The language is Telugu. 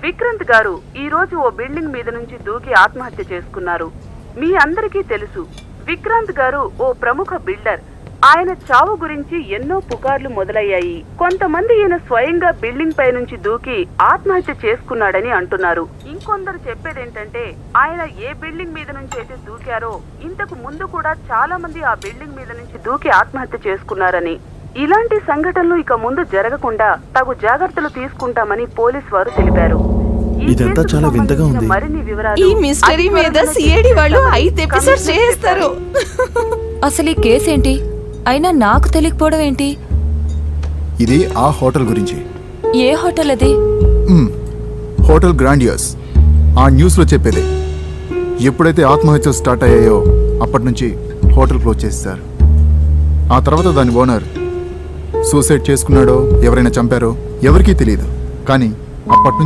విక్రాంత్ గారు ఈ రోజు ఓ బిల్డింగ్ మీద నుంచి దూకి ఆత్మహత్య చేసుకున్నారు. మీ అందరికీ తెలుసు, విక్రాంత్ గారు ఓ ప్రముఖ బిల్డర్. ఆయన చావు గురించి ఎన్నో పుకార్లు మొదలయ్యాయి. కొంతమంది ఈయన స్వయంగా బిల్డింగ్ పై నుంచి దూకి ఆత్మహత్య చేసుకున్నాడని అంటున్నారు. ఇంకొందరు చెప్పేదేంటంటే ఆయన ఏ బిల్డింగ్ మీద నుంచి అయితే దూకారో ఇంతకు ముందు కూడా చాలా మంది ఆ బిల్డింగ్ మీద నుంచి దూకి ఆత్మహత్య చేసుకున్నారని. ఇలాంటి సంఘటనలు ఇక ముందు జరగకుండా తగు జాగ్రత్తలు తీసుకుంటామని పోలీసు వారు తెలిపారు. ఇదంతా చాలా వింతగా ఉంది. మరిన్ని వివరాలు ఈ మిస్టరీ మీద సిఐడి వాళ్ళు 5 ఎపిసోడ్స్ చేస్తారు. అసలు ఈ కేసు ఏంటి? అయినా నాకు తెలియకపోవడం ఏంటి? ఇది ఆ హోటల్ గురించి. ఏ హోటల్ అది? Hotel grandiose. ఆ న్యూస్లో చెప్పేదే. ఎప్పుడైతే ఆత్మహత్యలు స్టార్ట్ అయ్యాయో అప్పటి నుంచి హోటల్ క్లోజ్ చేస్తారు. ఆ తర్వాత దాని ఓనర్ సూసైడ్ చేసుకున్నాడో ఎవరైనా చంపారో ఎవరికీ తెలియదు. కానీ అప్పటి నుంచి